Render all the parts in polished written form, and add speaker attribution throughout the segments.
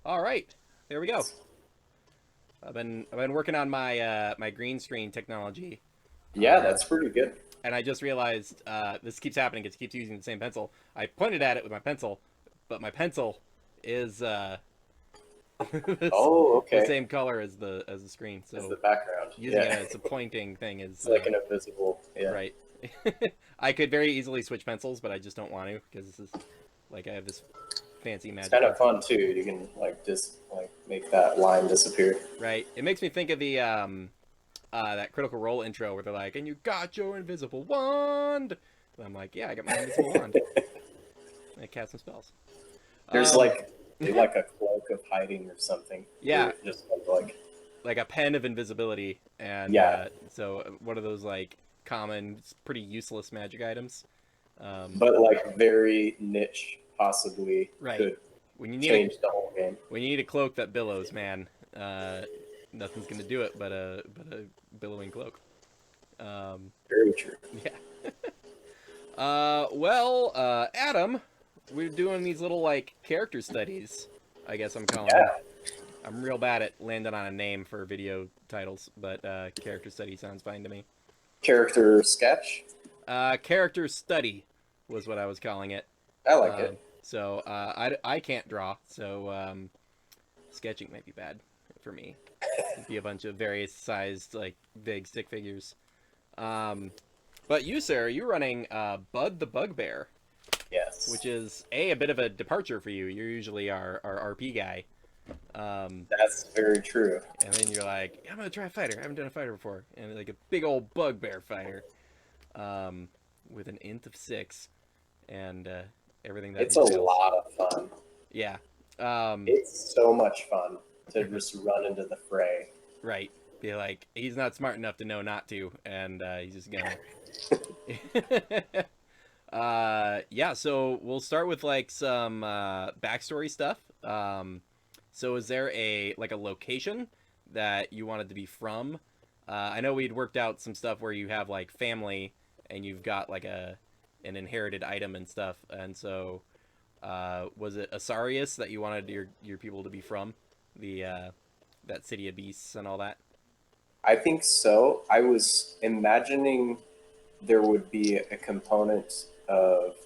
Speaker 1: All right, there we go. I've been working on my green screen technology,
Speaker 2: Yeah,
Speaker 1: um,
Speaker 2: that's pretty good.
Speaker 1: and I just realized this keeps happening. It keeps using the same pencil. I pointed at it with my pencil, but my pencil is this,
Speaker 2: Oh,
Speaker 1: the
Speaker 2: okay.
Speaker 1: same color as the screen.
Speaker 2: Is the
Speaker 1: So
Speaker 2: background.
Speaker 1: using it
Speaker 2: Yeah.
Speaker 1: as a pointing thing is
Speaker 2: It's like an invisible. Yeah.
Speaker 1: right. I could very easily switch pencils, but I just don't want to because this is like I have this fancy
Speaker 2: It's
Speaker 1: magic
Speaker 2: kind of
Speaker 1: pencil.
Speaker 2: fun too. You can like just like make that line disappear.
Speaker 1: Right. It makes me think of the that Critical Role intro where they're like, "And you got your invisible wand." And I'm like, "Yeah, I got my invisible wand. I cast some spells."
Speaker 2: There's
Speaker 1: Um,
Speaker 2: like a cloak of hiding or something.
Speaker 1: yeah,
Speaker 2: Or just like
Speaker 1: like a pen of invisibility, and
Speaker 2: yeah,
Speaker 1: so one of those like common, pretty useless magic items. Um,
Speaker 2: but like very niche, possibly
Speaker 1: right.
Speaker 2: could
Speaker 1: When you need a
Speaker 2: change the whole game.
Speaker 1: cloak that billows, man, nothing's gonna do it but a billowing cloak. Um,
Speaker 2: Very true.
Speaker 1: yeah. Adam, we're doing these little like character studies. I guess I'm calling them.
Speaker 2: Yeah.
Speaker 1: I'm real bad at landing on a name for video titles, but character study sounds fine to me.
Speaker 2: Character sketch.
Speaker 1: Character study was what I was calling it.
Speaker 2: I like it.
Speaker 1: I can't draw, so sketching might be bad for me. It'd be a bunch of various sized like big stick figures. Um, but you, sir, you're running Bud the Bugbear,
Speaker 2: Yes.
Speaker 1: which is a bit of a departure for you. You're usually our RP guy. Um,
Speaker 2: That's very true.
Speaker 1: and then you're like, I'm gonna try a fighter. I haven't done a fighter before, and like a big old bugbear fighter, um, with an int of 6 and everything that
Speaker 2: It's a
Speaker 1: entails.
Speaker 2: lot of fun.
Speaker 1: Yeah. Um,
Speaker 2: It's so much fun to just run into the fray.
Speaker 1: right. Be like, he's not smart enough to know not to, and he's just gonna. Yeah. So we'll start with like some backstory stuff. So is there a like a location that you wanted to be from? I know we'd worked out some stuff where you have like family and you've got like an inherited item and stuff, and so was it Asarius that you wanted your people to be from? The that city of beasts and all that.
Speaker 2: I think so. I was imagining there would be a component of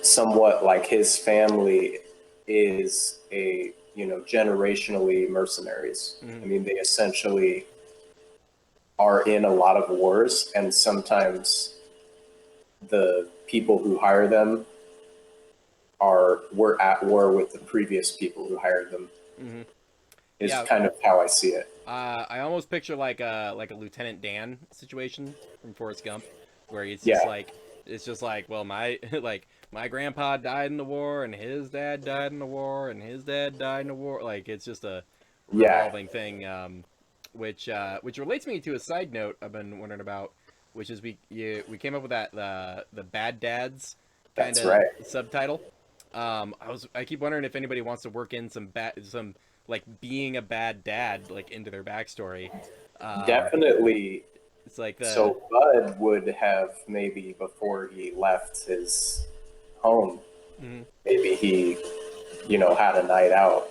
Speaker 2: somewhat like his family is a generationally mercenaries. I
Speaker 1: Mm-hmm.
Speaker 2: mean, they essentially are in a lot of wars, and sometimes the people who hire them are were at war with the previous people who hired them.
Speaker 1: Mm-hmm.
Speaker 2: Is
Speaker 1: Yeah.
Speaker 2: kind of how I see it.
Speaker 1: I almost picture like a Lieutenant Dan situation from Forrest Gump, where
Speaker 2: Yeah,
Speaker 1: it's just like, well, my like my grandpa died in the war, and his dad died in the war, and his dad died in the war. Like it's just a
Speaker 2: yeah,
Speaker 1: revolving thing, which relates me to a side note I've been wondering about, which is we came up with that the bad dads kind
Speaker 2: that's
Speaker 1: of
Speaker 2: right.
Speaker 1: subtitle. I keep wondering if anybody wants to work in some like being a bad dad like into their backstory. Um,
Speaker 2: Definitely.
Speaker 1: it's like the
Speaker 2: So Bud would have maybe before he left his home,
Speaker 1: mhm,
Speaker 2: maybe he, had a night out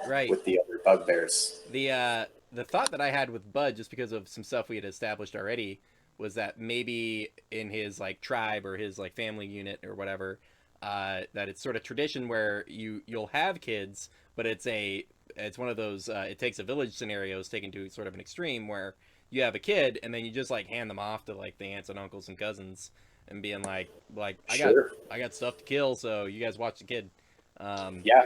Speaker 1: right.
Speaker 2: with the other bugbears.
Speaker 1: The thought that I had with Bud, just because of some stuff we had established already, was that maybe in his like tribe or his like family unit or whatever, that it's sort of tradition where you'll have kids, but it's one of those it takes a village scenarios taken to sort of an extreme where you have a kid and then you just like hand them off to like the aunts and uncles and cousins and being like
Speaker 2: Sure.
Speaker 1: I got stuff to kill, so you guys watch the kid. Um,
Speaker 2: Yeah.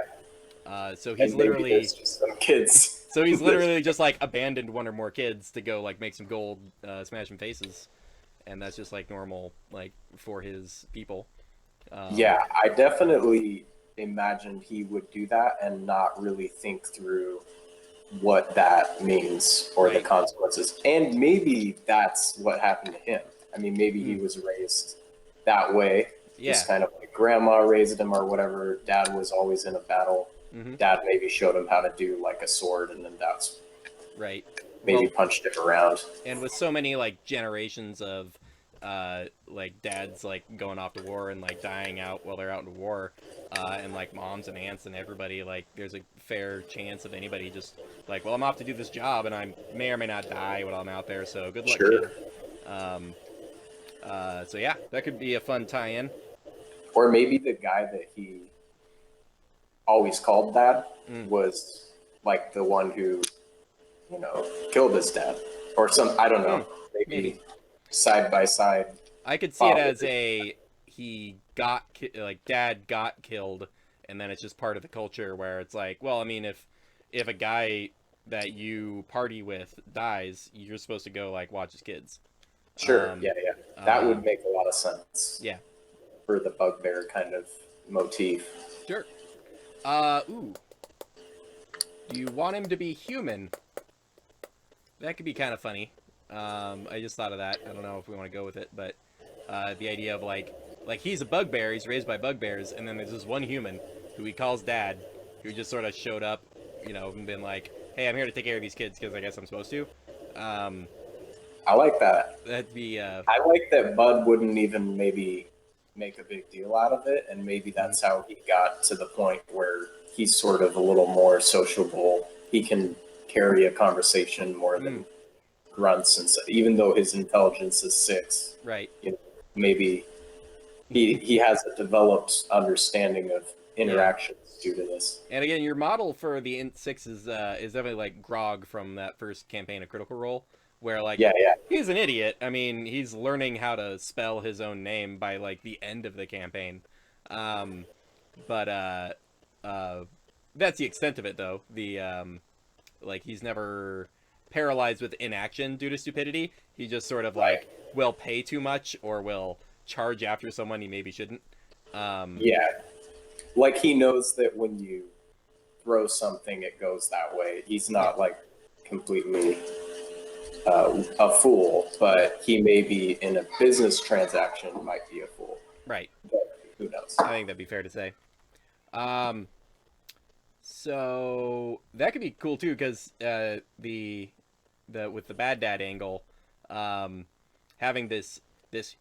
Speaker 1: so he's
Speaker 2: And maybe
Speaker 1: literally
Speaker 2: there's just some kids.
Speaker 1: so he's literally just like abandoned one or more kids to go like make some gold, smash some faces, and that's just like normal like for his people. Um,
Speaker 2: Yeah, I definitely imagined he would do that and not really think through what that means or the
Speaker 1: right.
Speaker 2: consequences. And maybe that's what happened to him. I mean, maybe he
Speaker 1: Mm,
Speaker 2: was raised that way, just
Speaker 1: yeah.
Speaker 2: kind of like grandma raised him or whatever. Dad was always in a battle.
Speaker 1: Hmm.
Speaker 2: Dad maybe showed him how to do like a sword, and then that's
Speaker 1: Right.
Speaker 2: maybe
Speaker 1: Well,
Speaker 2: punched him around.
Speaker 1: and with so many like generations of like dads like going off to war and like dying out while they're out in war, and like moms and aunts and everybody, like there's a fair chance of anybody just like, well, I'm off to do this job and I may or may not die while I'm out there, so good luck, kid.
Speaker 2: Sure.
Speaker 1: Um, so yeah, that could be a fun tie-in.
Speaker 2: Or maybe the guy that he always called dad
Speaker 1: Mm.
Speaker 2: was like the one who, killed his dad or some, I don't know,
Speaker 1: Maybe.
Speaker 2: maybe side by side.
Speaker 1: I could see it as a he got like dad got killed, and then it's just part of the culture where it's like, well, I mean, if a guy that you party with dies, you're supposed to go like watch his kids.
Speaker 2: Sure.
Speaker 1: Um,
Speaker 2: Yeah. That
Speaker 1: uh,
Speaker 2: would make a lot of sense
Speaker 1: yeah,
Speaker 2: for the bugbear kind of motif.
Speaker 1: sure. Ooh, do you want him to be human? That could be kind of funny. I just thought of that. I don't know if we want to go with it, but the idea of like he's a bugbear, he's raised by bugbears, and then there's this one human who he calls dad, who just sort of showed up, and been like, hey, I'm here to take care of these kids because I guess I'm supposed to. Um,
Speaker 2: I like that.
Speaker 1: that'd be
Speaker 2: I like that Bud wouldn't even maybe make a big deal out of it, and maybe that's how he got to the point where he's sort of a little more sociable. He can carry a conversation more than grunts and stuff. Even though his intelligence is 6,
Speaker 1: right.
Speaker 2: Maybe he has a developed understanding of interactions due to this.
Speaker 1: And again, your model for the Int 6 is definitely like Grog from that first campaign of Critical Role, where like he's an idiot. I mean, he's learning how to spell his own name by like the end of the campaign. But that's the extent of it, though. The like he's never paralyzed with inaction due to stupidity. He just sort of like will pay too much or will charge after someone he maybe shouldn't.
Speaker 2: Like he knows that when you throw something, it goes that way. He's not like completely a fool, but he may be in a business transaction might be a fool.
Speaker 1: Right.
Speaker 2: But who knows?
Speaker 1: I think that'd be fair to say. So that could be cool too, because the with the bad dad angle, having this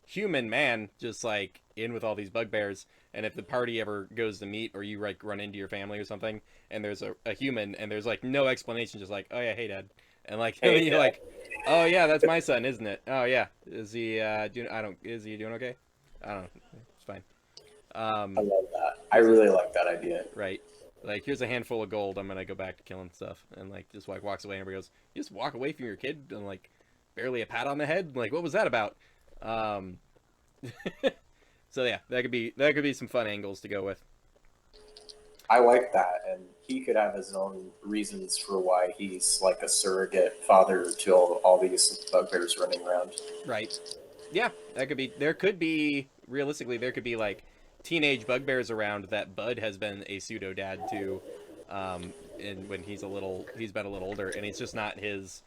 Speaker 1: human man just like in with all these bugbears, and if the party ever goes to meet or you like run into your family or something, and there's a human and there's like no explanation, just like, oh yeah, hey dad, and like
Speaker 2: Hey,
Speaker 1: you're like, oh yeah, that's my son, isn't it? Oh yeah, is he is he doing okay? I don't know, it's fine.
Speaker 2: I love that. I really like that idea.
Speaker 1: Right. Like, here's a handful of gold. I'm gonna go back to killing stuff, and like just like walks away, and everybody goes, "You just walk away from your kid," and like barely a pat on the head. Like, what was that about? So yeah, that could be some fun angles to go with.
Speaker 2: I like that, and he could have his own reasons for why he's like a surrogate father to all these bugbears running around.
Speaker 1: Right. Yeah, that could be. There could be realistically, there could be like teenage bugbears around that Bud has been a pseudo dad to, and when he's been a little older, and it's just not his.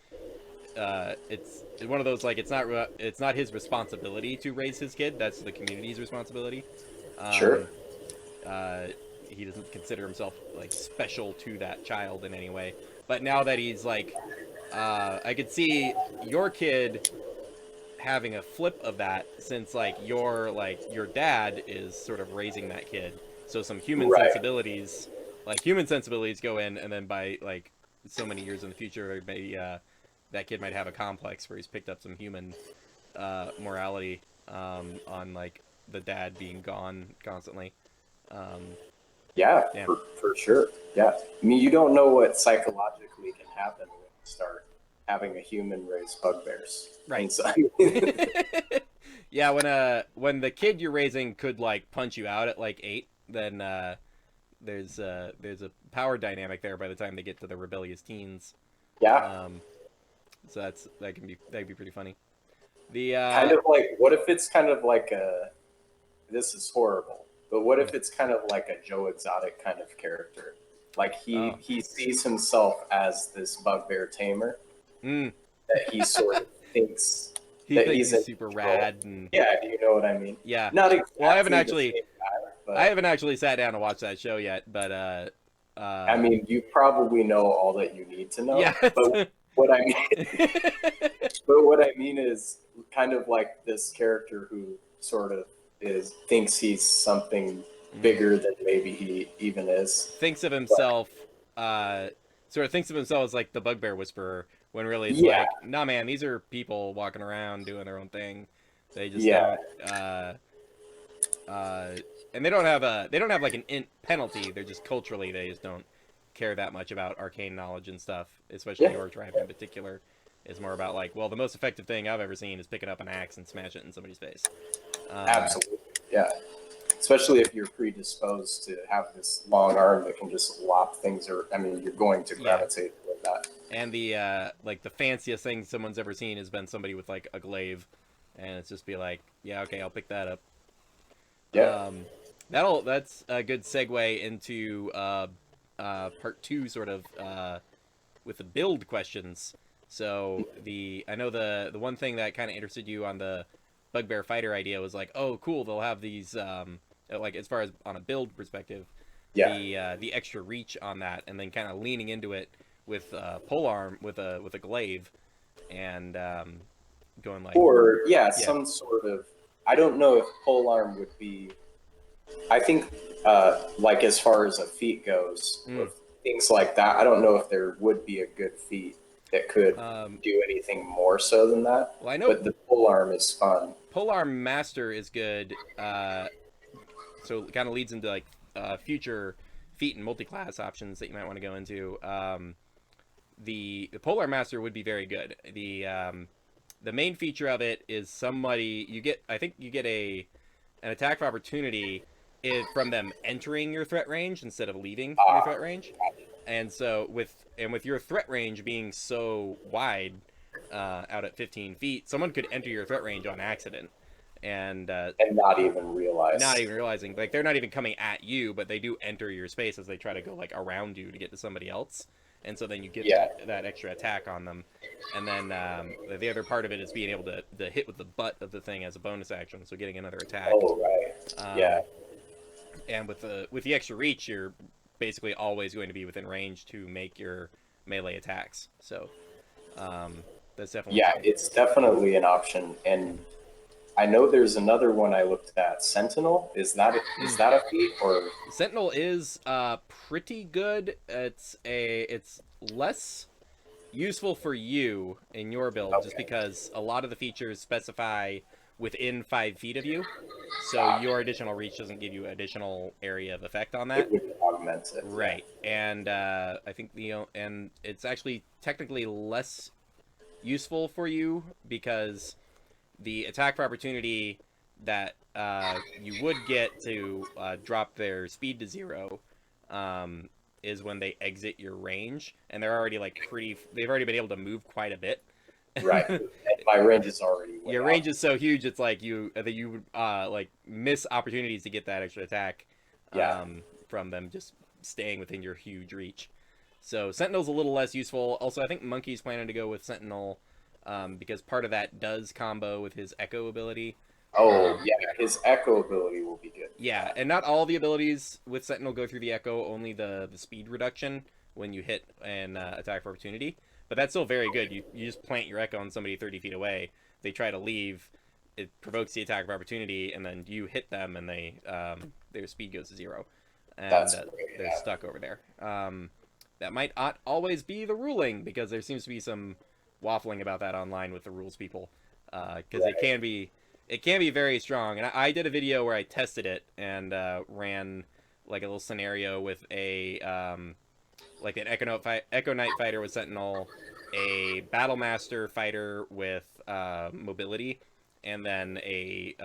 Speaker 1: It's one of those like it's not his responsibility to raise his kid. That's the community's responsibility.
Speaker 2: Sure.
Speaker 1: He doesn't consider himself like special to that child in any way. But now that he's like, I could see your kid having a flip of that, since like your dad is sort of raising that kid. So some human sensibilities go in, and then by like so many years in the future, maybe that kid might have a complex where he's picked up some human morality on like the dad being gone constantly.
Speaker 2: Yeah. For sure. Yeah. I mean, you don't know what psychologically can happen when you start having a human raise bugbears.
Speaker 1: Right.
Speaker 2: So,
Speaker 1: yeah, when the kid you're raising could like punch you out at like 8, then there's a power dynamic there by the time they get to the rebellious teens.
Speaker 2: Yeah.
Speaker 1: So that'd be pretty funny. The
Speaker 2: kind of like, what if it's kind of like this is horrible, but what if it's kind of like a Joe Exotic kind of character? Like he sees himself as this bugbear tamer that he sort of thinks he's
Speaker 1: super rad. And
Speaker 2: yeah, do you know what I mean?
Speaker 1: Yeah.
Speaker 2: Not exactly.
Speaker 1: Well, I haven't actually
Speaker 2: but
Speaker 1: I haven't actually sat down to watch that show yet, but
Speaker 2: I mean, you probably know all that you need to know.
Speaker 1: Yeah.
Speaker 2: But what I mean, But what I mean is kind of like this character who sort of thinks he's something bigger than maybe he even is.
Speaker 1: Thinks of
Speaker 2: But
Speaker 1: himself, uh, sort of thinks of himself as like the Bugbear Whisperer, when really it's
Speaker 2: yeah,
Speaker 1: like, nah, man, these are people walking around doing their own thing. They just
Speaker 2: yeah,
Speaker 1: don't, uh, and they don't have like an int penalty. They're just culturally they just don't care that much about arcane knowledge and stuff, especially
Speaker 2: yeah,
Speaker 1: orc tribe in particular. It's more about like, well, the most effective thing I've ever seen is picking up an axe and smash it in somebody's face.
Speaker 2: absolutely, yeah. Especially if you're predisposed to have this long arm that can just lop things, or I mean, you're going to
Speaker 1: Yeah,
Speaker 2: gravitate toward that.
Speaker 1: and the like the fanciest thing someone's ever seen has been somebody with like a glaive, and it's just be like, yeah, okay, I'll pick that up.
Speaker 2: Yeah.
Speaker 1: Um, that's a good segue into part two, sort of with the build questions. So I know the one thing that kind of interested you on the Bugbear Fighter idea was like, oh, cool, they'll have these like as far as on a build perspective,
Speaker 2: Yeah.
Speaker 1: the extra reach on that, and then kind of leaning into it with polearm with a glaive, and going like,
Speaker 2: Or yeah,
Speaker 1: yeah,
Speaker 2: some sort of. I don't know if polearm would be. I think, like as far as a feat goes,
Speaker 1: mm,
Speaker 2: with things like that, I don't know if there would be a good feat that could
Speaker 1: um,
Speaker 2: do anything more so than that.
Speaker 1: well, I know
Speaker 2: But the polearm is fun.
Speaker 1: polearm master is good. So it kind of leads into like future feat and multi-class options that you might want to go into. The Polar Master would be very good. The main feature of it is somebody you get. I think you get an attack of opportunity from them entering your threat range instead of leaving your threat range. And so with your threat range being so wide, out at 15 feet, someone could enter your threat range on accident, and
Speaker 2: And not even realize.
Speaker 1: not even realizing, like, they're not even coming at you, but they do enter your space as they try to go like around you to get to somebody else, and so then you get
Speaker 2: Yeah.
Speaker 1: that extra attack on them. And then the other part of it is being able to hit with the butt of the thing as a bonus action, so getting another attack.
Speaker 2: Oh right. Yeah.
Speaker 1: And with the extra reach, you're basically always going to be within range to make your melee attacks. So that's definitely
Speaker 2: Yeah,
Speaker 1: something.
Speaker 2: it's definitely an option. And I know there's another one I looked at. Sentinel. Is that a feat or?
Speaker 1: Sentinel is pretty good. It's less useful for you in your build, just
Speaker 2: Okay.
Speaker 1: because a lot of the features specify within 5 feet of you, so your additional reach doesn't give you additional area of effect on that.
Speaker 2: It would augment it.
Speaker 1: Right, and I think and it's actually technically less useful for you because the attack for opportunity that you would get to drop their speed to 0 is when they exit your range, and they're already like they've already been able to move quite a bit.
Speaker 2: Right. And my range is already way
Speaker 1: Your
Speaker 2: out.
Speaker 1: range is so huge, it's like you would like miss opportunities to get that extra attack
Speaker 2: Yeah.
Speaker 1: from them just staying within your huge reach. So Sentinel's a little less useful. Also, I think Monkey's planning to go with Sentinel because part of that does combo with his Echo ability.
Speaker 2: Oh yeah, his echo ability will be good.
Speaker 1: Yeah, and not all the abilities with Sentinel go through the Echo, only the speed reduction when you hit an attack for opportunity. But that's still very good. You just plant your Echo on somebody 30 feet away. They try to leave. It provokes the attack of opportunity, and then you hit them, and their speed goes to 0. And
Speaker 2: That's great.
Speaker 1: they're
Speaker 2: Yeah.
Speaker 1: stuck over there. That might not always be the ruling, because there seems to be some waffling about that online with the rules people. Because
Speaker 2: Right.
Speaker 1: it can be very strong. And I did a video where I tested it and ran like a little scenario with like an Echo Knight fighter with Sentinel, a Battle Master fighter with mobility, and then a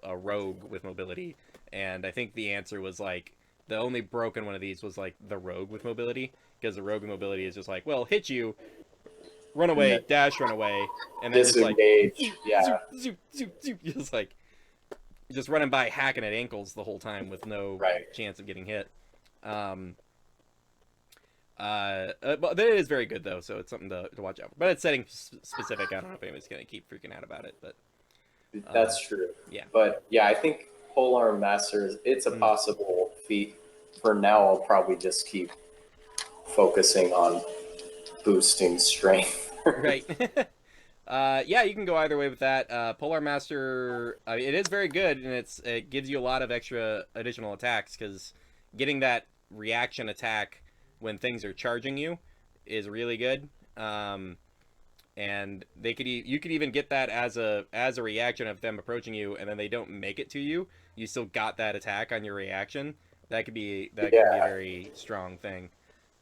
Speaker 1: rogue with mobility. And I think the answer was like the only broken one of these was like the rogue with mobility, because the rogue with mobility is just like, well, hit you, run
Speaker 2: And
Speaker 1: away,
Speaker 2: then
Speaker 1: dash, run away, and then just like
Speaker 2: disengage.
Speaker 1: zoop,
Speaker 2: Yeah.
Speaker 1: zoop, zoop, zoop, just like just running by hacking at ankles the whole time with no
Speaker 2: Right.
Speaker 1: chance of getting hit. But it is very good though, so it's something to watch out for. But it's setting specific. I don't know if anybody's gonna keep freaking out about it, but
Speaker 2: That's true.
Speaker 1: yeah.
Speaker 2: But yeah, I think polearm masters. It's a
Speaker 1: Mm.
Speaker 2: possible feat. For now, I'll probably just keep focusing on boosting strength.
Speaker 1: Right. Yeah, you can go either way with that. Polar Master, I mean, it is very good, and it gives you a lot of extra additional attacks because getting that reaction attack when things are charging you is really good. And you could even get that as a reaction of them approaching you, and then they don't make it to you. You still got that attack on your reaction. That can be a
Speaker 2: Yeah,
Speaker 1: very strong thing.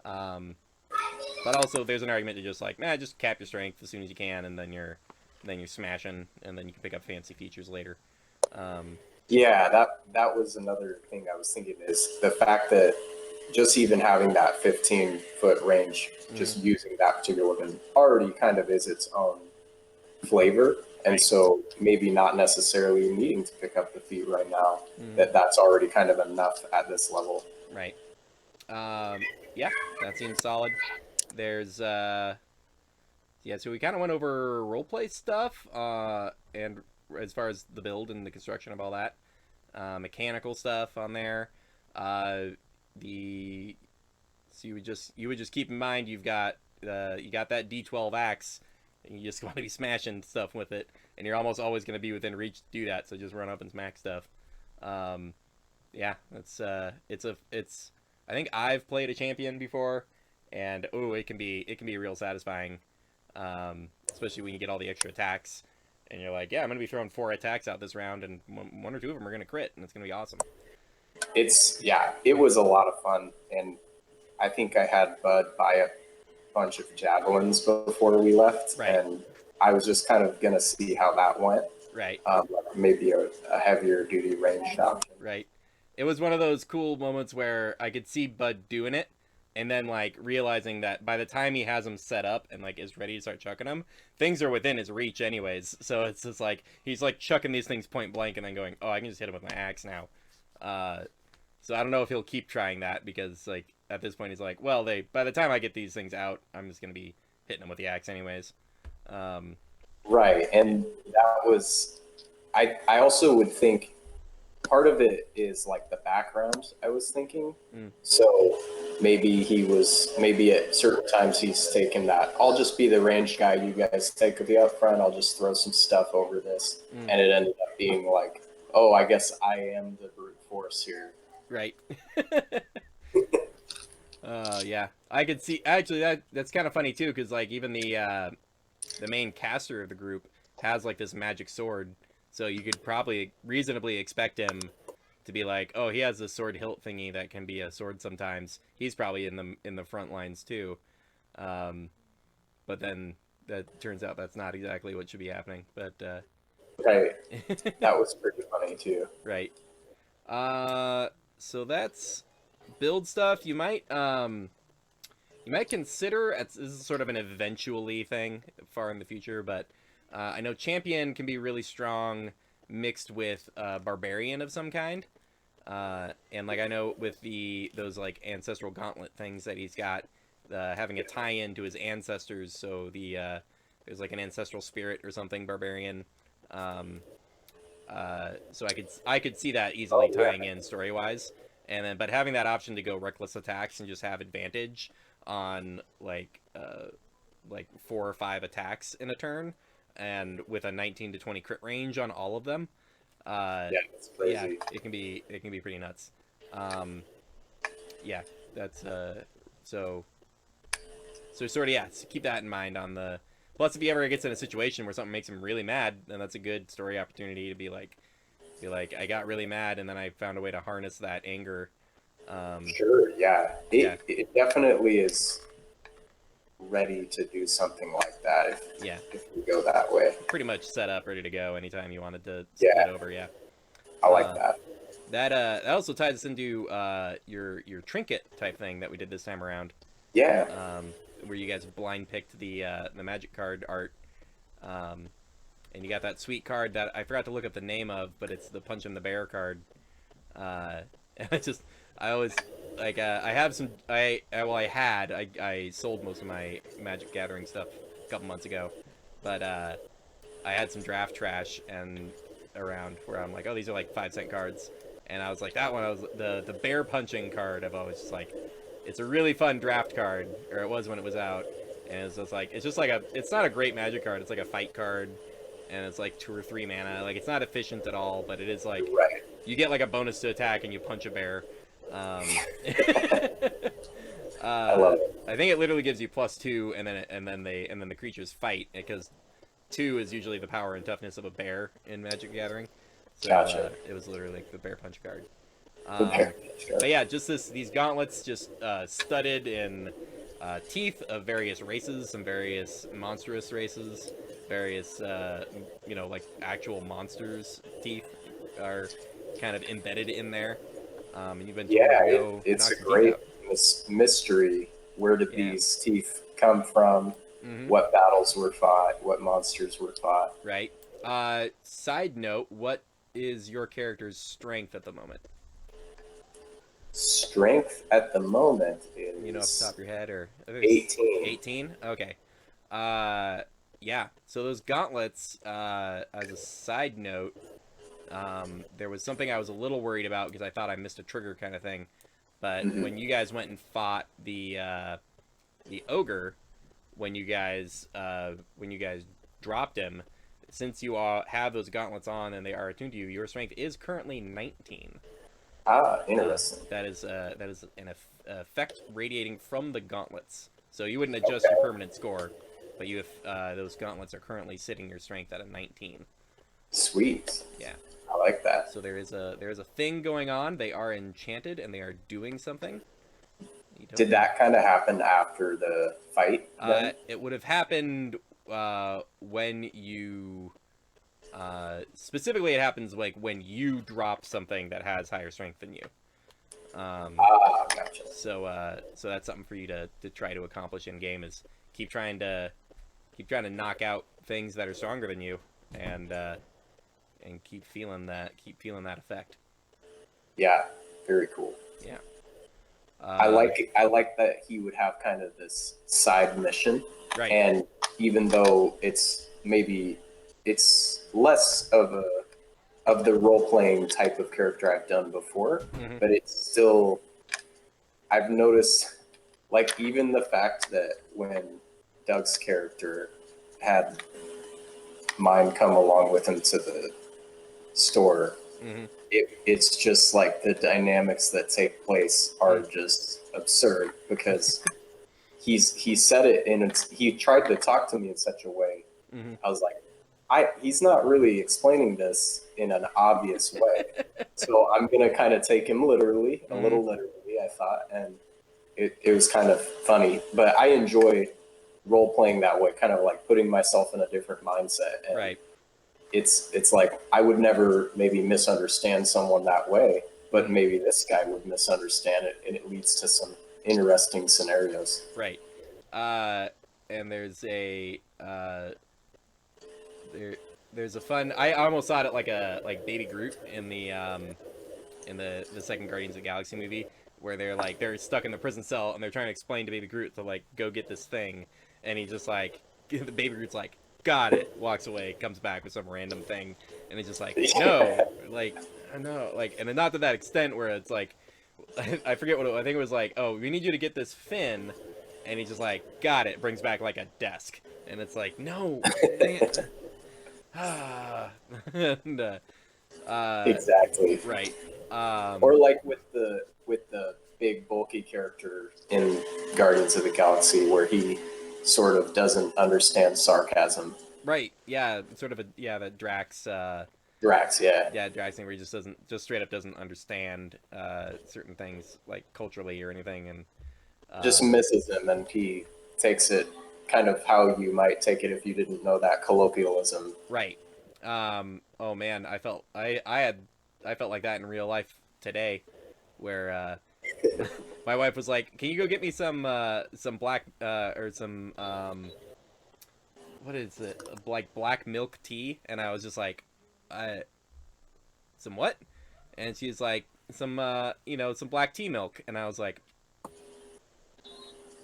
Speaker 1: Um, but also, there's an argument to just like, man, just cap your strength as soon as you can, and then you're smashing, and then you can pick up fancy features later. Um,
Speaker 2: yeah. That was another thing I was thinking is the fact that just even having that 15-foot range,
Speaker 1: mm,
Speaker 2: just using that particular weapon already kind of is its own flavor. And
Speaker 1: right.
Speaker 2: so maybe not necessarily needing to pick up the feat right now,
Speaker 1: Mm,
Speaker 2: that's already kind of enough at this level.
Speaker 1: right. Yeah, that seems solid. There's yeah, so we kind of went over roleplay stuff, and as far as the build and the construction of all that, mechanical stuff on there. Uh, the so you would just keep in mind you got that D12 axe, and you just want to be smashing stuff with it, and you're almost always going to be within reach to do that. So just run up and smack stuff. Um, yeah, it's. I think I've played a champion before, and oh, it can be real satisfying, especially when you get all the extra attacks, and you're like, yeah, I'm gonna be throwing 4 attacks out this round, and one or two of them are gonna crit, and it's gonna be awesome.
Speaker 2: It was a lot of fun. And I think I had Bud buy a bunch of javelins before we left.
Speaker 1: Right,
Speaker 2: And I was just kind of going to see how that went.
Speaker 1: right,
Speaker 2: Maybe a heavier duty ranged option.
Speaker 1: right. It was one of those cool moments where I could see Bud doing it, and then like realizing that by the time he has them set up and like is ready to start chucking them, things are within his reach anyways. So it's just like he's like chucking these things point blank, and then going, "Oh, I can just hit him with my axe now." Uh, so I don't know if he'll keep trying that because like at this point he's like, "Well, they by the time I get these things out, I'm just gonna be hitting them with the axe anyways." Um,
Speaker 2: Right. And that was, I also would think part of it is like the background, I was thinking.
Speaker 1: mm,
Speaker 2: So maybe at certain times he's taken that, I'll just be the range guy, you guys take the up front, I'll just throw some stuff over this.
Speaker 1: mm,
Speaker 2: And it ended up being like, oh, I guess I am the brute force here.
Speaker 1: right. Yeah, I could see actually that's kind of funny too because like even the main caster of the group has like this magic sword, so you could probably reasonably expect him to be like, oh, he has this sword hilt thingy that can be a sword sometimes. He's probably in the front lines too. Um, but then that turns out that's not exactly what should be happening. But
Speaker 2: Right. That was pretty funny too.
Speaker 1: right. So that's build stuff. You might consider this is sort of an eventually thing far in the future, but I know champion can be really strong mixed with barbarian of some kind. And like I know with those like ancestral gauntlet things that he's got, having a tie-in to his ancestors, so there's like an ancestral spirit or something barbarian. Um, so I could see that
Speaker 2: Oh
Speaker 1: easily
Speaker 2: yeah.
Speaker 1: tying in story wise, and then but having that option to go reckless attacks and just have advantage on like 4 or 5 attacks in a turn, and with a 19 to 20 crit range on all of them. Uh,
Speaker 2: Yeah, it's
Speaker 1: yeah,
Speaker 2: crazy.
Speaker 1: it can be pretty nuts. Um, yeah, that's so so sort of yeah. So keep that in mind on the. Plus, if he ever gets in a situation where something makes him really mad, then that's a good story opportunity to be like, I got really mad, and then I found a way to harness that anger.
Speaker 2: Sure, yeah.
Speaker 1: Yeah,
Speaker 2: It definitely is ready to do something like that
Speaker 1: yeah,
Speaker 2: if we go that way.
Speaker 1: pretty much set up, ready to go anytime you wanted to split
Speaker 2: Yeah,
Speaker 1: over. Yeah,
Speaker 2: I like
Speaker 1: uh,
Speaker 2: that.
Speaker 1: that also ties us into your trinket type thing that we did this time around,
Speaker 2: Yeah.
Speaker 1: where you guys blind picked the magic card art, um, and you got that sweet card that I forgot to look up the name of, but it's the Punch and the Bear card. And I always like I have some I sold most of my Magic Gathering stuff a couple months ago, but I had some draft trash and around where I'm like, oh, these are like 5 cent cards, and I was like, that one I was the bear punching card. I've always just like, it's a really fun draft card, or it was when it was out, and it's just like it's not a great magic card. It's like a fight card, and it's like 2 or 3 mana. Like it's not efficient at all, but it is like
Speaker 2: Right.
Speaker 1: you get like a bonus to attack and you punch a bear. Um,
Speaker 2: I love it.
Speaker 1: I think it literally gives you +2, and then the creatures fight because 2 is usually the power and toughness of a bear in Magic the Gathering. So
Speaker 2: Gotcha.
Speaker 1: it was literally like the bear punch card.
Speaker 2: Okay.
Speaker 1: But yeah, just these gauntlets just studded in teeth of various races, some various monstrous races, various like actual monsters' teeth are kind of embedded in there. And you've been told
Speaker 2: Yeah,
Speaker 1: to go
Speaker 2: it's
Speaker 1: knock
Speaker 2: a
Speaker 1: some teeth
Speaker 2: great
Speaker 1: out.
Speaker 2: mystery. Where did
Speaker 1: Yeah.
Speaker 2: these teeth come from?
Speaker 1: Hmm.
Speaker 2: What battles were fought? What monsters were fought?
Speaker 1: Right. Side note: what is your character's strength at the moment?
Speaker 2: Strength at the moment
Speaker 1: You know, off the top
Speaker 2: is
Speaker 1: of your head, or I think it's
Speaker 2: 18.
Speaker 1: 18. Okay. Uh, yeah. So those gauntlets. As a side note, there was something I was a little worried about because I thought I missed a trigger kind of thing. But
Speaker 2: Mhm.
Speaker 1: when you guys went and fought the ogre, when you guys dropped him, since you all have those gauntlets on and they are attuned to you, your strength is currently 19.
Speaker 2: Ah, interesting.
Speaker 1: That is an effect radiating from the gauntlets. So you wouldn't adjust
Speaker 2: Okay.
Speaker 1: your permanent score, but those gauntlets are currently sitting your strength at a 19.
Speaker 2: Sweet.
Speaker 1: Yeah.
Speaker 2: I like that.
Speaker 1: So there is a thing going on. They are enchanted and they are doing something. You don't
Speaker 2: Did
Speaker 1: know.
Speaker 2: that kind of happen after the fight then?
Speaker 1: It would have happened when you specifically it happens like when you drop something that has higher strength than you. Um,
Speaker 2: Ah, gotcha.
Speaker 1: so that's something for you to try to accomplish in game is keep trying to knock out things that are stronger than you, and keep feeling that effect.
Speaker 2: Yeah, very cool.
Speaker 1: Yeah.
Speaker 2: I like that he would have kind of this side mission,
Speaker 1: Right.
Speaker 2: and even though it's less of the role playing type of character I've done before,
Speaker 1: Hmm.
Speaker 2: but it's still I've noticed like even the fact that when Doug's character had mine come along with him to the store,
Speaker 1: Hmm.
Speaker 2: it's just like the dynamics that take place are
Speaker 1: Mm.
Speaker 2: just absurd because he said it and he tried to talk to me in such a way.
Speaker 1: Hmm.
Speaker 2: I was like, he's not really explaining this in an obvious way. So I'm gonna kind of take him literally, a
Speaker 1: Hmm.
Speaker 2: little literally, I thought, and it was kind of funny. But I enjoy role playing that way, kind of like putting myself in a different mindset. And
Speaker 1: Right.
Speaker 2: it's like I would never maybe misunderstand someone that way, but
Speaker 1: Hmm.
Speaker 2: maybe this guy would misunderstand it, and it leads to some interesting scenarios.
Speaker 1: Right. Uh, and there's a fun. I almost saw it like Baby Groot in the second Guardians of the Galaxy movie, where they're stuck in the prison cell and they're trying to explain to Baby Groot to like go get this thing, and he's just like the Baby Groot's like got it, walks away, comes back with some random thing, and he's just like no, like no, like, and then not to that extent where it's like I forget I think it was like, oh, we need you to get this fin, and he's just like got it, brings back like a desk, and it's like no man. And,
Speaker 2: Exactly.
Speaker 1: right.
Speaker 2: Or like with the big bulky character in Guardians of the Galaxy, where he sort of doesn't understand sarcasm.
Speaker 1: Right. Yeah. Sort of the Drax.
Speaker 2: Drax, yeah,
Speaker 1: Yeah, Drax thing where he just straight up doesn't understand certain things like culturally or anything, and
Speaker 2: just
Speaker 1: uh,
Speaker 2: misses him, and he takes it kind of how you might take it if you didn't know that colloquialism.
Speaker 1: right. Oh man, I felt like that in real life today, where my wife was like, "Can you go get me some black or some what is it, like black milk tea?" And I was just like, "I some what?" And she's like, some black tea milk," and I was like,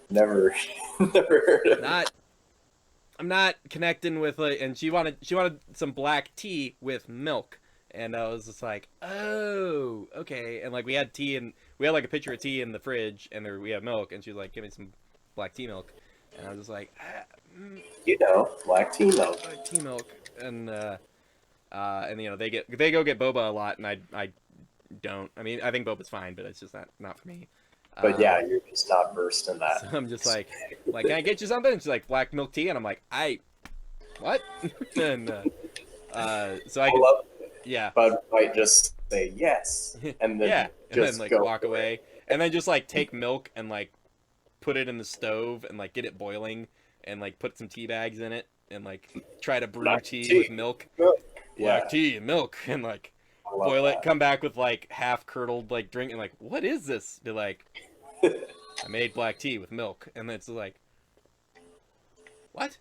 Speaker 2: Never, never heard of it.
Speaker 1: "Not, I'm not connecting with like," and she wanted some black tea with milk, and I was just like, "Oh, okay." And like we had like a pitcher of tea in the fridge, and we had milk, and she was like, "Give me some black tea milk," And I was just like,
Speaker 2: Black tea milk.
Speaker 1: tea milk, and they go get boba a lot, and I don't. I mean, I think boba's fine, but it's just not for me.
Speaker 2: But yeah, you're just not versed in
Speaker 1: So
Speaker 2: that.
Speaker 1: I'm just like, can I get you something? And she's like, black milk tea, and I'm like, what? And so I
Speaker 2: I
Speaker 1: could,
Speaker 2: love
Speaker 1: yeah,
Speaker 2: Bud might just say yes, and then
Speaker 1: yeah, and then
Speaker 2: just
Speaker 1: like
Speaker 2: go
Speaker 1: walk away, and then just like take milk and like put it in the stove and like get it boiling, and like put some tea bags in it, and like try to brew
Speaker 2: Black
Speaker 1: tea with milk,
Speaker 2: Milk.
Speaker 1: black
Speaker 2: Yeah,
Speaker 1: tea and milk, and like
Speaker 2: I love
Speaker 1: boil it,
Speaker 2: that.
Speaker 1: come back with like half curdled like drink, and like, what is this? Be like, I made black tea with milk, and it's like, what?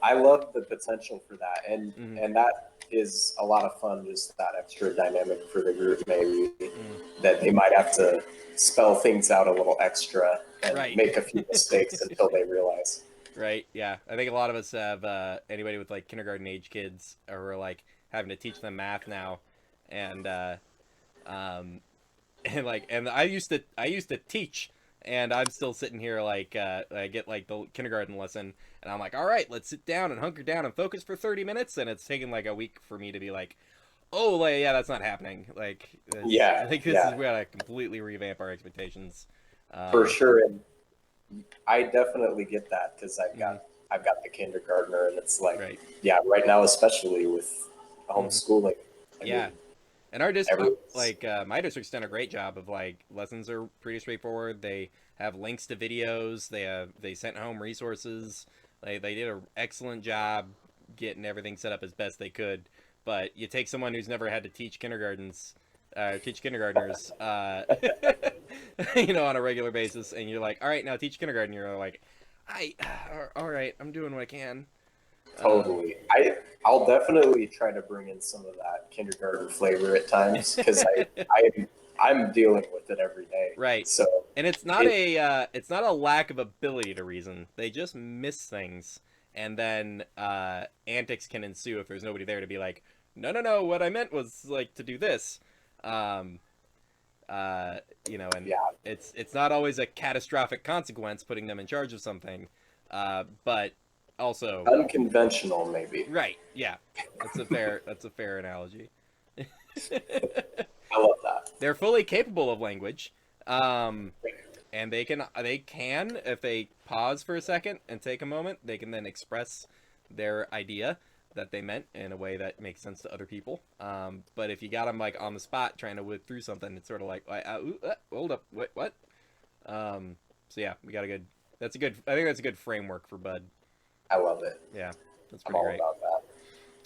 Speaker 2: I love the potential for that, and
Speaker 1: Mhm.
Speaker 2: and that is a lot of fun. Just that extra dynamic for the group, maybe
Speaker 1: Mm.
Speaker 2: that they might have to spell things out a little extra and
Speaker 1: Right.
Speaker 2: make a few mistakes until they realize.
Speaker 1: Right. Yeah. I think a lot of us have anybody with like kindergarten age kids, or we're like having to teach them math now, and um, and I used to teach, and I'm still sitting here like I get like the kindergarten lesson, and I'm like, all right, let's sit down and hunker down and focus for 30 minutes, and it's taken like a week for me to be like, oh, like, yeah, that's not happening. Like, I
Speaker 2: Yeah,
Speaker 1: think this is
Speaker 2: yeah,
Speaker 1: where I completely revamp our expectations.
Speaker 2: for
Speaker 1: Um,
Speaker 2: sure. And I definitely get that because I've
Speaker 1: mhm,
Speaker 2: got I've got the kindergartner, and it's like,
Speaker 1: right.
Speaker 2: yeah, right now, especially with
Speaker 1: Hmm.
Speaker 2: homeschooling. I
Speaker 1: Yeah.
Speaker 2: mean,
Speaker 1: And our
Speaker 2: everyone's
Speaker 1: my district's done a great job of like lessons are pretty straightforward. They have links to videos. They sent home resources. They did an excellent job getting everything set up as best they could. But you take someone who's never had to teach kindergartners, on a regular basis, and you're like, all right, now teach kindergarten. You're like, all right, I'm doing what I can. Um,
Speaker 2: totally. I'll definitely try to bring in some of that kindergarten flavor at times because I'm dealing with it every day.
Speaker 1: Right.
Speaker 2: So
Speaker 1: And
Speaker 2: it
Speaker 1: it's not a lack of ability to reason. They just miss things, and then antics can ensue if there's nobody there to be like, no, no, no. What I meant was like to do this. Um, and
Speaker 2: yeah,
Speaker 1: it's not always a catastrophic consequence putting them in charge of something, but also
Speaker 2: unconventional maybe.
Speaker 1: right. Yeah, that's a fair analogy.
Speaker 2: I love that.
Speaker 1: They're fully capable of language. And they can if they pause for a second and take a moment, they can then express their idea that they meant in a way that makes sense to other people. But if you got them like on the spot trying to whip through something, it's sort of like, hold up, what? So yeah, we got a good. That's a good. I think that's a good framework for Bud.
Speaker 2: I love it.
Speaker 1: Yeah, that's
Speaker 2: I'm
Speaker 1: pretty
Speaker 2: all
Speaker 1: great.
Speaker 2: about that.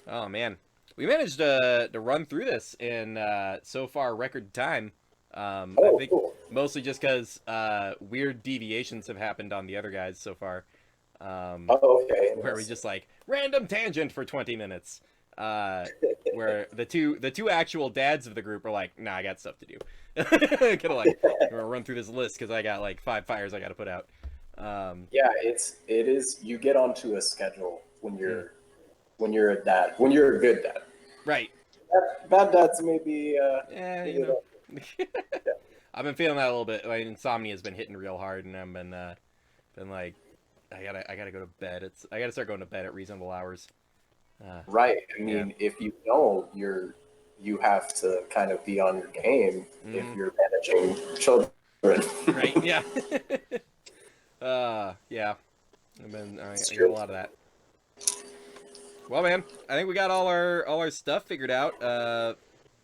Speaker 1: Oh man, we managed to run through this in so far record time. I
Speaker 2: Oh,
Speaker 1: think
Speaker 2: cool.
Speaker 1: mostly just because weird deviations have happened on the other guys so far,
Speaker 2: Oh, okay.
Speaker 1: where we just like random tangent for 20 minutes. Where the two actual dads of the group are like, nah, I got stuff to do. Kind of like, we're gonna run through this list because I got like 5 fires I got to put out.
Speaker 2: Yeah, it is. You get onto a schedule when
Speaker 1: Mm,
Speaker 2: you're a dad, when you're a good dad.
Speaker 1: right.
Speaker 2: Bad dads maybe
Speaker 1: Yeah,
Speaker 2: maybe not. Yeah.
Speaker 1: I've been feeling that a little bit. Like insomnia has been hitting real hard, and I've been like, I gotta go to bed. I gotta start going to bed at reasonable hours.
Speaker 2: Right. I
Speaker 1: Yeah.
Speaker 2: mean, if you don't, you have to kind of be on your game if
Speaker 1: Hmm.
Speaker 2: you're managing children.
Speaker 1: Right. Yeah. Yeah. I
Speaker 2: It's
Speaker 1: get a
Speaker 2: true.
Speaker 1: lot of that. Well, man, I think we got all our stuff figured out.
Speaker 2: There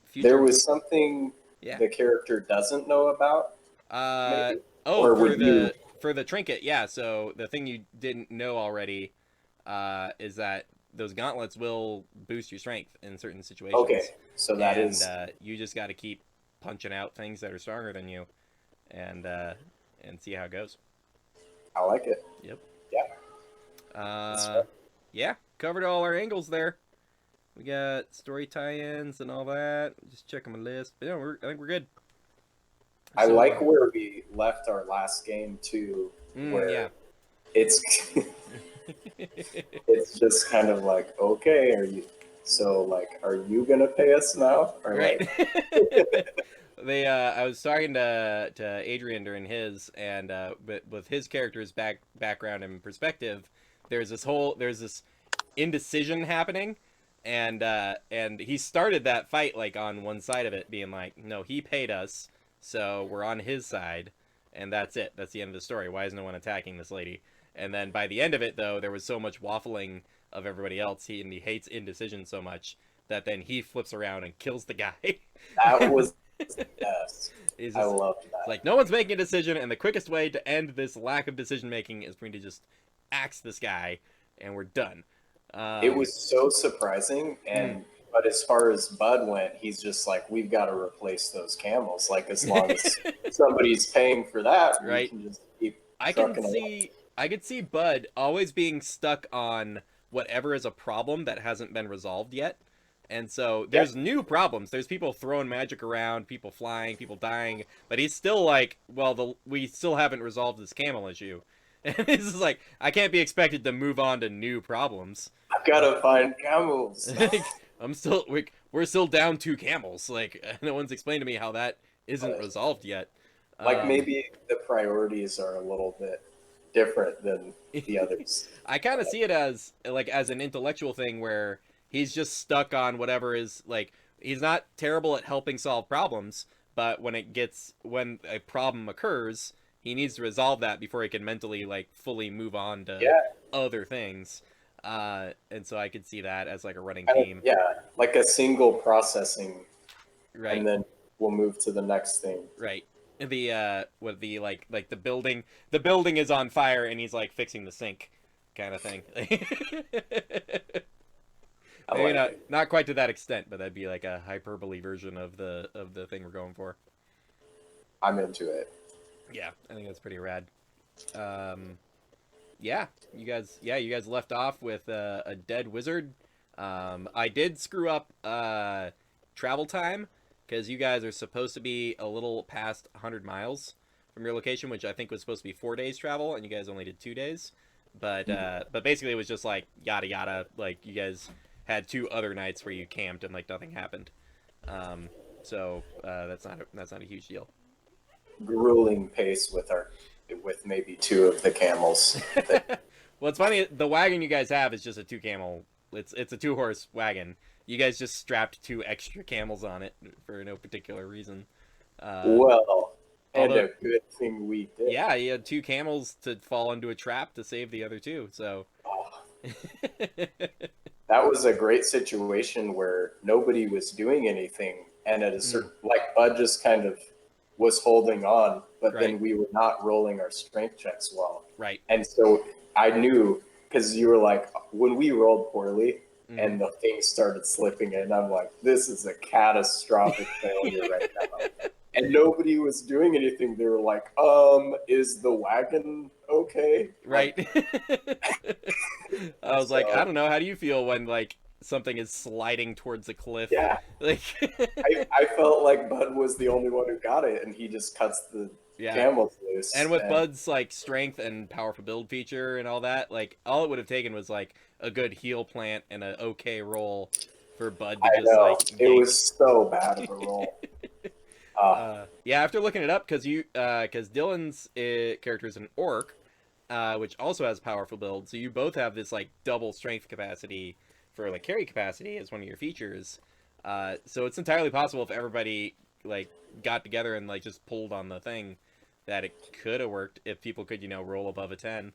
Speaker 1: Future.
Speaker 2: was something
Speaker 1: Yeah.
Speaker 2: the character doesn't know about,
Speaker 1: Uh
Speaker 2: maybe,
Speaker 1: oh,
Speaker 2: or
Speaker 1: for
Speaker 2: would you?
Speaker 1: the trinket. Yeah. So the thing you didn't know already, is that those gauntlets will boost your strength in certain situations,
Speaker 2: Okay, so that
Speaker 1: and
Speaker 2: is.
Speaker 1: you just got to keep punching out things that are stronger than you, and uh, and see how it goes.
Speaker 2: I like it.
Speaker 1: Yep.
Speaker 2: Yeah, that's
Speaker 1: Uh,
Speaker 2: fun.
Speaker 1: yeah, covered all our angles there. We got story tie-ins and all that. Just checking my list, but yeah, I think we're good.
Speaker 2: I
Speaker 1: So,
Speaker 2: like where we left our last game too,
Speaker 1: yeah.
Speaker 2: where it's it's just kind of like, okay, are you? So like, are you gonna pay us now, or
Speaker 1: Right.
Speaker 2: like?
Speaker 1: I was talking to Adrian during his, and but with his character's background and perspective, there's this indecision happening, and he started that fight like on one side of it, being like, no, he paid us, so we're on his side, and that's it. That's the end of the story. Why is no one attacking this lady? And then by the end of it, though, there was so much waffling of everybody else. He hates indecision so much that then he flips around and kills the guy.
Speaker 2: That was the best. I loved
Speaker 1: It's
Speaker 2: that.
Speaker 1: like no one's making a decision, and the quickest way to end this lack of decision making is for me to just axe this guy, and we're done.
Speaker 2: It was so surprising, and but as far as Bud went, he's just like, we've got to replace those camels. Like as long as somebody's paying for that, we
Speaker 1: Right.
Speaker 2: can just keep
Speaker 1: I
Speaker 2: trucking
Speaker 1: can
Speaker 2: along.
Speaker 1: see I could see Bud always being stuck on whatever is a problem that hasn't been resolved yet. And so
Speaker 2: Yeah,
Speaker 1: there's new problems. There's people throwing magic around, people flying, people dying, but he's still like, well, we still haven't resolved this camel issue. And this is like, I can't be expected to move on to new problems.
Speaker 2: I've got to find camels.
Speaker 1: Like, we're still down 2 camels. Like, no one's explained to me how that isn't resolved yet.
Speaker 2: Like maybe the priorities are a little bit different than the others.
Speaker 1: I kind of see it as like as an intellectual thing where he's just stuck on whatever is like he's not terrible at helping solve problems, but when a problem occurs, he needs to resolve that before he can mentally like fully move on to
Speaker 2: Yeah,
Speaker 1: other things. And so I could see that as like a running
Speaker 2: kind of,
Speaker 1: theme,
Speaker 2: yeah, like a single processing,
Speaker 1: right?
Speaker 2: and then we'll move to the next thing.
Speaker 1: Right. With the like the building is on fire and he's like fixing the sink kind of thing.
Speaker 2: I
Speaker 1: Maybe
Speaker 2: like it.
Speaker 1: not quite to that extent, but that'd be like a hyperbole version of the thing we're going for.
Speaker 2: I'm into it.
Speaker 1: Yeah, I think that's pretty rad. Um, yeah, you guys left off with a dead wizard. I did screw up travel time because you guys are supposed to be a little past 100 miles from your location, which I think was supposed to be 4 days travel, and you guys only did 2 days. But basically it was just like yada yada. Like you guys had 2 other nights where you camped and like nothing happened. So that's not a huge deal.
Speaker 2: Grueling pace with maybe 2 of the camels.
Speaker 1: Well, it's funny. The wagon you guys have is just a 2 camel. It's a 2 horse wagon. You guys just strapped 2 extra camels on it for no particular reason.
Speaker 2: Well, and
Speaker 1: Although,
Speaker 2: a good thing we did.
Speaker 1: yeah, you had 2 camels to fall into a trap to save the other 2. So,
Speaker 2: Oh, that was a great situation where nobody was doing anything, and at a certain like Bud just kind of was holding on, but
Speaker 1: right,
Speaker 2: then we were not rolling our strength checks well,
Speaker 1: right.
Speaker 2: and so I knew because you were like when we rolled poorly
Speaker 1: Mhm.
Speaker 2: and the thing started slipping in, I'm like, this is a catastrophic failure right now. And nobody was doing anything. They were like, is the wagon okay?
Speaker 1: Right.
Speaker 2: Like,
Speaker 1: I was like, I
Speaker 2: so
Speaker 1: don't know. How do you feel when like something is sliding towards a cliff?
Speaker 2: yeah,
Speaker 1: Like,
Speaker 2: I felt like Bud was the only one who got it, and he just cuts the
Speaker 1: yeah.
Speaker 2: camels
Speaker 1: And
Speaker 2: loose.
Speaker 1: with
Speaker 2: And
Speaker 1: Bud's like strength and powerful build feature and all that, like all it would have taken was like a good heal plant and an okay roll for Bud to
Speaker 2: I
Speaker 1: just
Speaker 2: know
Speaker 1: like
Speaker 2: it
Speaker 1: yank.
Speaker 2: was so bad of a roll.
Speaker 1: Yeah, after looking it up, because Dylan's character is an orc, which also has powerful build, so you both have this like double strength capacity for like carry capacity as one of your features. So it's entirely possible if everybody like got together and like just pulled on the thing that it could have worked if people could roll above a 10.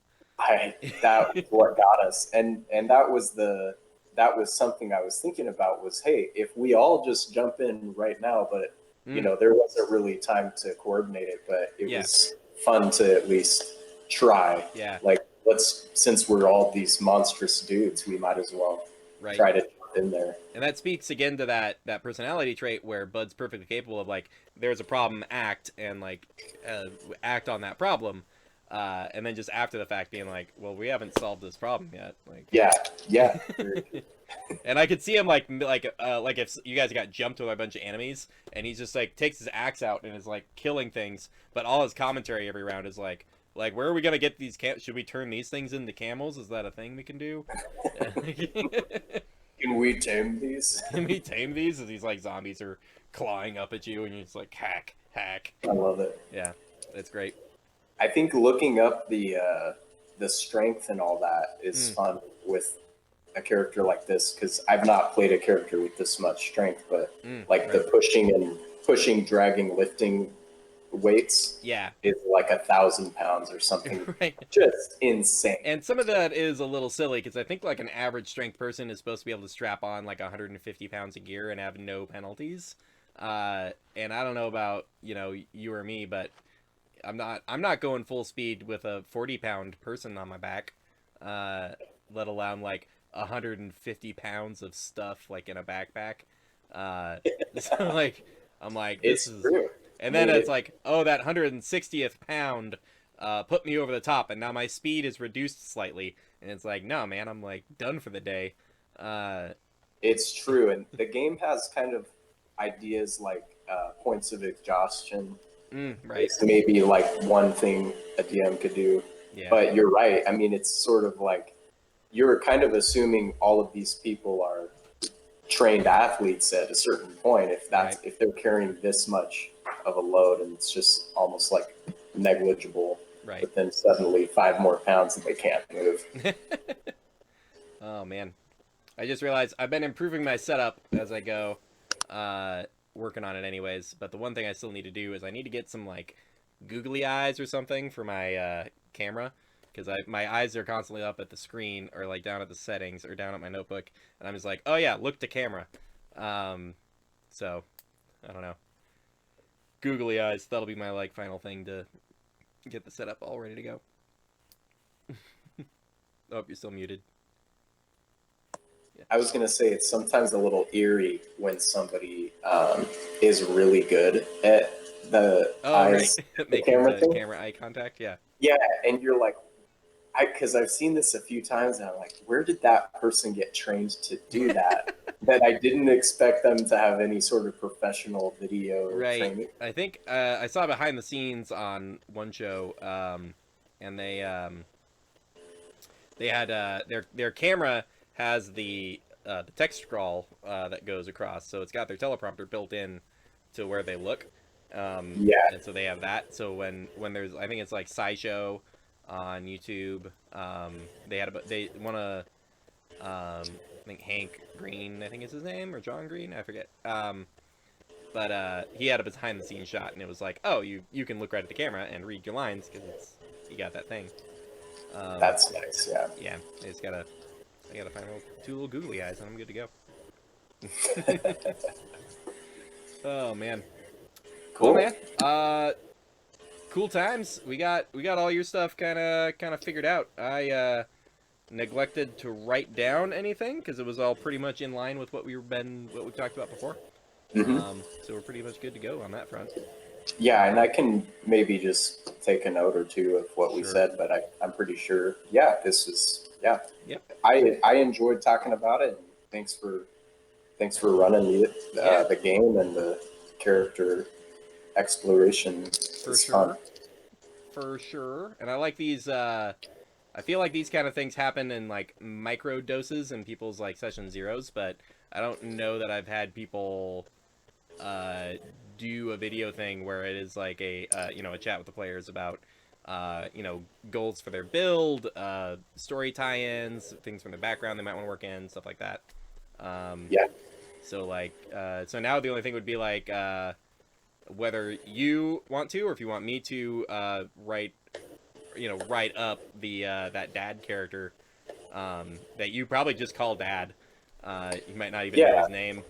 Speaker 2: That was what got us, and that was something I was thinking about was, hey, if we all just jump in right now, but there wasn't really time to coordinate it, but it
Speaker 1: Yeah,
Speaker 2: was fun to at least try.
Speaker 1: yeah,
Speaker 2: Like, since we're all these monstrous dudes, we might as well
Speaker 1: right.
Speaker 2: try to jump in there.
Speaker 1: And that speaks again to that personality trait where Bud's perfectly capable of like, there's a problem, act and like act on that problem, and then just after the fact being like, well, we haven't solved this problem yet, like.
Speaker 2: Yeah.
Speaker 1: And I could see him like if you guys got jumped with a bunch of enemies, and he just like takes his axe out and is like killing things, but all his commentary every round is like where are we gonna get should we turn these things into camels? Is that a thing we can do?
Speaker 2: Can we tame these?
Speaker 1: Can we tame these? As these like zombies are clawing up at you, and you're just like hack, hack.
Speaker 2: I love it.
Speaker 1: Yeah, that's great.
Speaker 2: I think looking up the strength and all that is fun with a character like this because I've not played a character with this much strength, but like
Speaker 1: right.
Speaker 2: the pushing, dragging, lifting weights
Speaker 1: Yeah,
Speaker 2: is like 1,000 pounds or something,
Speaker 1: right.
Speaker 2: just insane.
Speaker 1: And some of that is a little silly because I think like an average strength person is supposed to be able to strap on like 150 pounds of gear and have no penalties. And I don't know about you or me, but I'm not going full speed with a 40-pound person on my back, let alone like 150 pounds of stuff like in a backpack. So like I'm like this
Speaker 2: It's
Speaker 1: is,
Speaker 2: true.
Speaker 1: and then it's like, oh, that 160th pound put me over the top, and now my speed is reduced slightly, and it's like, no, man, I'm like done for the day. Uh,
Speaker 2: It's true, and the game has kind of ideas like points of exhaustion.
Speaker 1: right,
Speaker 2: It's maybe like one thing a DM could do,
Speaker 1: yeah,
Speaker 2: but you're right. I mean, it's sort of like you're kind of assuming all of these people are trained athletes at a certain point.
Speaker 1: right,
Speaker 2: If they're carrying this much of a load, and it's just almost like negligible,
Speaker 1: right.
Speaker 2: but then suddenly 5 more pounds and they can't move.
Speaker 1: Oh man, I just realized I've been improving my setup as I go, working on it anyways. But the one thing I still need to do is I need to get some like googly eyes or something for my camera because my eyes are constantly up at the screen or like down at the settings or down at my notebook, and I'm just like, oh yeah, look to camera. So I don't know. Googly eyes. That'll be my like final thing to get the setup all ready to go. Oh, you're still muted.
Speaker 2: I was going to say it's sometimes a little eerie when somebody is really good at the eyes,
Speaker 1: right.
Speaker 2: the
Speaker 1: Making
Speaker 2: camera
Speaker 1: the
Speaker 2: thing.
Speaker 1: camera eye contact. Yeah.
Speaker 2: Yeah, and you're like, because I've seen this a few times, and I'm like, where did that person get trained to do that? That I didn't expect them to have any sort of professional video
Speaker 1: Right.
Speaker 2: training.
Speaker 1: I think I saw behind the scenes on one show, and they had their camera has the text scroll that goes across, so it's got their teleprompter built in to where they look.
Speaker 2: Yeah,
Speaker 1: And so they have that. So when there's, I think it's like SciShow on YouTube. They want to I think Hank Green, I think is his name, or John Green, I forget. But he had a behind the scenes shot, and it was like, oh, you can look right at the camera and read your lines because you got that thing.
Speaker 2: that's nice. Yeah.
Speaker 1: Yeah, I gotta find two little googly eyes, and I'm good to go. Oh man,
Speaker 2: Cool.
Speaker 1: well man, cool times. We got all your stuff kind of figured out. I neglected to write down anything because it was all pretty much in line with what we talked about before. So we're pretty much good to go on that front.
Speaker 2: Yeah, and I can maybe just take a note or two of what we
Speaker 1: Sure.
Speaker 2: said, but I'm pretty sure. Yeah, this was. Yeah,
Speaker 1: Yep.
Speaker 2: I enjoyed talking about it. Thanks for running the game and the character exploration.
Speaker 1: For
Speaker 2: It's
Speaker 1: sure.
Speaker 2: fun.
Speaker 1: For sure. And I like these. I feel like these kind of things happen in like micro doses in people's like session zeros, but I don't know that I've had people do a video thing where it is like a a chat with the players about goals for their build, story tie-ins, things from the background they might want to work in, stuff like that.
Speaker 2: Yeah.
Speaker 1: So like so now the only thing would be like whether you want to or if you want me to write up the that dad character that you probably just call Dad. You might not even know his name.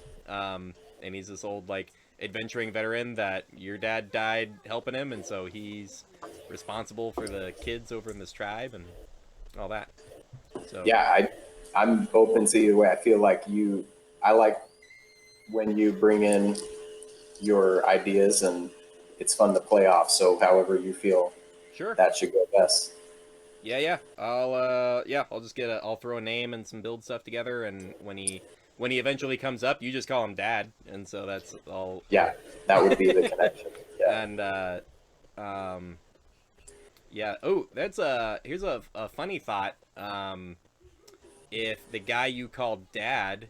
Speaker 1: And he's this old like adventuring veteran that your dad died helping him, and so he's responsible for the kids over in this tribe and all that. So
Speaker 2: Yeah, I'm open to either way. I feel like I like when you bring in your ideas and it's fun to play off. So however you feel
Speaker 1: sure.
Speaker 2: that should go best.
Speaker 1: Yeah. I'll just I'll throw a name and some build stuff together, and when he eventually comes up, you just call him Dad, and so that's all.
Speaker 2: Yeah, that would be the connection. Yeah.
Speaker 1: And yeah. Oh, that's here's a funny thought. If the guy you called Dad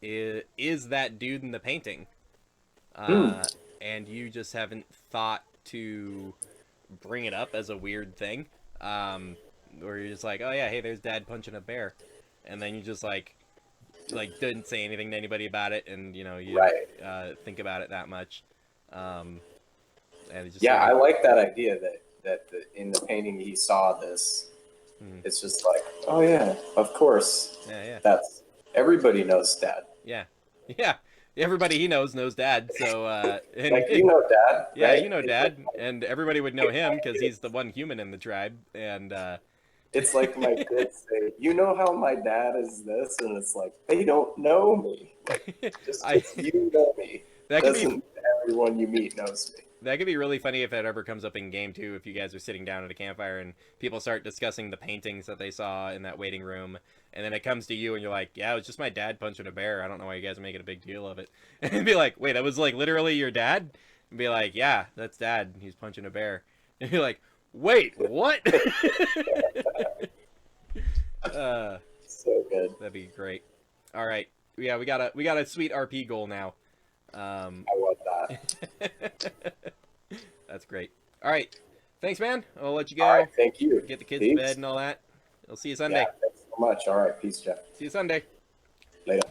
Speaker 1: is that dude in the painting.
Speaker 2: Hmm.
Speaker 1: And you just haven't thought to bring it up as a weird thing. Where you're just like, oh yeah, hey, there's Dad punching a bear, and then you just didn't say anything to anybody about it, and you don't
Speaker 2: Right.
Speaker 1: think about it that much. Um, and it just
Speaker 2: Yeah,
Speaker 1: sort
Speaker 2: I
Speaker 1: of.
Speaker 2: like that idea that in the painting he saw this.
Speaker 1: Hmm.
Speaker 2: It's just like, oh yeah, of course.
Speaker 1: Yeah, yeah,
Speaker 2: That's everybody knows Dad.
Speaker 1: yeah, yeah. Everybody he knows Dad. So
Speaker 2: Like
Speaker 1: and
Speaker 2: you know Dad,
Speaker 1: yeah,
Speaker 2: right?
Speaker 1: you know
Speaker 2: It's like
Speaker 1: Dad, and everybody would know him because he's the one human in the tribe. And
Speaker 2: it's like my kids say, you know how my dad is this, and it's like they don't know me. Like just
Speaker 1: I
Speaker 2: because you know me
Speaker 1: that could be
Speaker 2: doesn't mean everyone you meet knows me.
Speaker 1: that could be really funny if that ever comes up in game too. If you guys are sitting down at a campfire and people start discussing the paintings that they saw in that waiting room, and then it comes to you and you're like, "Yeah, it was just my dad punching a bear. I don't know why you guys are making a big deal of it." And be like, "Wait, that was like literally your dad?" And be like, "Yeah, that's Dad. He's punching a bear." And you're like, "Wait, what?" uh,
Speaker 2: So good.
Speaker 1: that'd be great. All right, yeah, we got a sweet RP goal now.
Speaker 2: I love that.
Speaker 1: That's great. All right. Thanks, man. I'll let you
Speaker 2: All right,
Speaker 1: go.
Speaker 2: thank you.
Speaker 1: Get the kids to bed
Speaker 2: Peace.
Speaker 1: and all that. I'll see you
Speaker 2: Yeah,
Speaker 1: Sunday.
Speaker 2: thanks so much. All right, peace, Jeff.
Speaker 1: See you Sunday.
Speaker 2: Later.